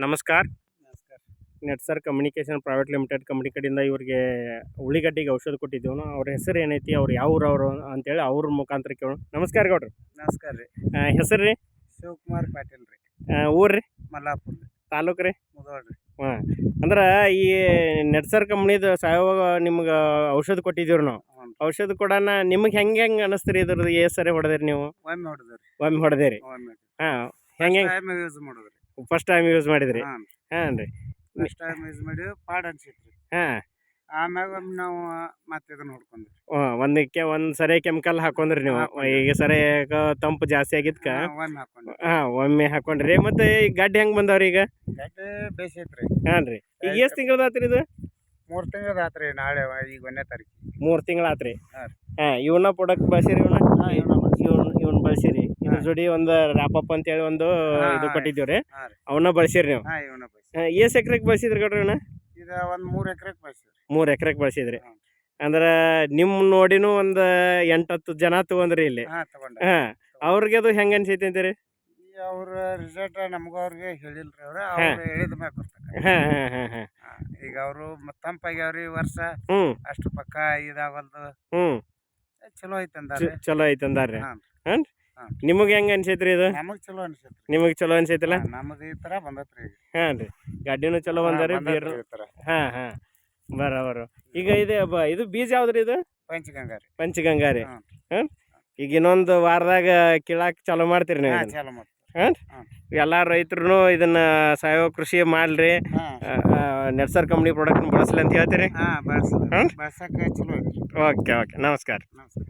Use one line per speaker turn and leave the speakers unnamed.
ನಮಸ್ಕಾರ.
ನಮಸ್ಕಾರ.
ನೆಟ್ಸರ್ communication private limited company ಕಡೆಯಿಂದ ಇವ್ರಿಗೆ ಉಳ್ಳಿಗಡ್ಡಿಗೆ ಔಷಧ ಕೊಟ್ಟಿದ್ದೇವೆ. ಅವ್ರ ಹೆಸರು ಏನೈತಿ, ಅವ್ರು ಯಾವ ಊರವರು ಅಂತೇಳಿ ಅವ್ರ ಮುಖಾಂತರ ಕೇಳೋಣ. ನಮಸ್ಕಾರ ಗೌಡ್ರಿ.
ನಮಸ್ಕಾರ ರೀ.
ಹೆಸರು ರೀ?
ಶಿವಕುಮಾರ್ ಪಾಟೀಲ್ ರೀ.
ಊರು ರೀ?
ಮಲ್ಲಾಪುರ ರೀ.
ತಾಲೂಕು ರೀ?
ಮುಧೋಳ ರೀ.
ಹಾಂ, ಅಂದ್ರೆ ಈ ನೆಟ್ಸರ್ ಕಂಪ್ನಿದು ಸಾವಯವ ನಿಮ್ಗೆ ಔಷಧ ಕೊಟ್ಟಿದ್ದೀವ್ರಿ ನಾವು.
ಹ್ಞೂ.
ಔಷಧ ಕೊಡೋಣ ನಿಮಗೆ ಹೆಂಗೆ ಅನಿಸ್ತೀರಿ? ಇದ್ರದ್ದು ಎಷ್ಟು ಸರಿ ಹೊಡೆದಿರಿ ನೀವು?
ಒಮ್ಮೆ ಹೊಡೆದ್ರಿ.
ಒಮ್ಮೆ ಹೊಡೆದಿರಿ?
ಒಮ್ಮೆ.
ಹಾಂ, ಹೆಂಗೆ
ಟೈಮ್ ಯೂಸ್ ಮಾಡಿದ್ರಿ.
ಫಸ್ಟ್ ಟೈಮ್ ಯೂಸ್ ಮಾಡಿದ್ರಿ?
ಹಾಂ.
ಹಾಂ ರೀ.
ಫಸ್ಟ್ ಟೈಮ್ ಯೂಸ್ ಮಾಡಿ ಪಾಡ್ ಅನ್ಸಿತ್ರಿ.
ಹಾಂ,
ಆಮ್ಯಾಗ ಒಮ್ಮೆ ನಾವು ಮತ್ತೆ ಇದನ್ನ ಹೊಡ್ಕೊಂಡ್ರಿ.
ಒಂದು ಸರಿ ಕೆಮಿಕಲ್ ಹಾಕೊಂಡ್ರಿ ನೀವು? ಈಗ ಸರಿ ತಂಪು ಜಾಸ್ತಿ ಆಗಿದ್ಕ
ಒಮ್ಮೆ ಹಾಕೊಂಡ್ರಿ.
ಒಮ್ಮೆ ಹಾಕೊಂಡ್ರಿ. ಮತ್ತೆ ಈ ಗಡ್ಡೆ ಹೆಂಗ್ ಬಂದವ್ರಿ ಈಗ?
ಗಡ್ಡೆ ಬೇಸೈತ್ರಿ.
ಹಾಂ ರೀ. ಈಗ ಎಷ್ಟು ತಿಂಗಳದಾತ್ರಿ ಇದು?
3 ತಿಂಗಳದ ಆತ್ರಿ. ನಾಳೆ ಈಗ 1ನೇ ತಾರೀಕು.
3 ತಿಂಗಳಾತ್ರಿ.
ಹಾಂ.
ಹಾಂ, ಇವನ್ನ ಪ್ರಾಡಕ್ಟ್ ಬಳಸಿರಿ? ಇವನ್ನ ಬಳಸಿರಿ? ಇದ್ರ
ಹಾಂ.
ಜೋಡಿ ಒಂದು ರ್ಯಾಪಪ್ ಅಂತೇಳಿ ಒಂದು ಇದು ಕೊಟ್ಟಿದ್ದೀವ್ರಿ,
ಹಾಂ ರೀ.
ಅವನ್ನ ಬಳಸಿರಿ ನೀವು?
ಹಾಂ, ಇವನ್ನ ಬಳಸಿ.
ಎಷ್ಟು ಎಕರೆಗೆ ಬಳಸಿದ್ರಿ ಗೌಡ್ರಿ ಇವನ್ನ?
ಇದು ಒಂದು 3 ಎಕರೆಗೆ ಬಳಸಿದ್ರಿ.
3 ಎಕರೆಗೆ ಬಳಸಿದ್ರಿ.
ಹಾಂ.
ಅಂದ್ರೆ ನಿಮ್ಮ ನೋಡಿನೂ ಒಂದು 8-10 ಜನ ತಗೊಂಡ್ರಿ ಇಲ್ಲಿ?
ಹಾಂ, ತಗೊಂಡ.
ಹಾಂ, ಅವ್ರಿಗೆ ಅದು ಹೆಂಗೆ ಅನ್ಸೈತಿ ಅಂತೀರಿ?
ಅವ್ರ ರಿಸಲ್ಟ್ ನಮಗೂ ಅವ್ರಿಗೆ ಹೇಳಿಲ್ರಿ. ಅವ್ರು
ಹಾಂ.
ಹೇಳಿದ ಮ್ಯಾಗ ಕೊಡ್ತಾರೆ.
ಹಾಂ ಹಾಂ ಹಾಂ ಹಾಂ.
ಈಗ ಅವರು ತಂಪಾಗ್ಯಾವ್ರಿ ವರ್ಷ.
ಹ್ಞೂ
ಅಷ್ಟು ಪಕ್ಕ ಇದಾಗಲ್ದು.
ಹ್ಞೂ.
ಚಲೋ ಐತೆ ಅಂದಾರೆ.
ಚಲೋ ಐತೆ ಅಂದಾರ್ರಿ.
ಹಾಂ.
ಹಾಂ,
ಹಾಂ.
ನಿಮಗೆ ಹೆಂಗೆ ಅನ್ಸೈತ್ರಿ ಇದು?
ನಮಗ್ ಚಲೋ ಅನ್ಸೈತ್ರಿ.
ನಿಮಗೆ ಚಲೋ ಅನ್ಸೈತಿಲ್ಲ?
ನಮಗ್ ಈ ತರ ಬಂದತ್ರಿ ಈಗ.
ಹಾಂ ರೀ. ಗಾಡಿನೂ ಚಲೋ ಬಂದಾರಿ,
ಬಂದತ್ರಿ
ಬೀರು.
ಈ ತರ.
ಹಾಂ ಹಾಂ, ಬರೋಬರು. ಈಗ ಇದು ಬೀಜ ಯಾವ್ದ್ರಿ ಇದು?
ಪಂಚಗಂಗಾ ರೀ.
ಪಂಚಗಂಗಾ ರೀ.
ಹಾಂ.
ಹಾಂ, ಈಗ ಇನ್ನೊಂದು ವಾರದಾಗ ಕೀಳಾಕ್ ಚಾಲೂ ಮಾಡ್ತೀರಿ ನೀವು
ಹಾಂ,
ಇದನ್ನ?
ಚಾಲೂ ಮಾಡ್ತೀವಿ.
ಹಾಂ,
ಹಾಂ.
ಎಲ್ಲ ರೈತರು ಇದನ್ನ ಸಾವಯವ ಕೃಷಿ ಮಾಡ್ರಿ,
ಹಾಂ.
ನೆಟ್ಸರ್ ಕಂಪ್ನಿ ಪ್ರಾಡಕ್ಟ್ನ ಬಳಸಲಿ ಅಂತ ಹೇಳ್ತೀರಿ?
ಹಾಂ,
ಹಾಂ?
ಬಳಸಕ್ಕೆ ಚಲೋ ಐತ್ರಿ.
ಓಕೆ ಓಕೆ, ನಮಸ್ಕಾರ.
ನಮಸ್ಕಾರ.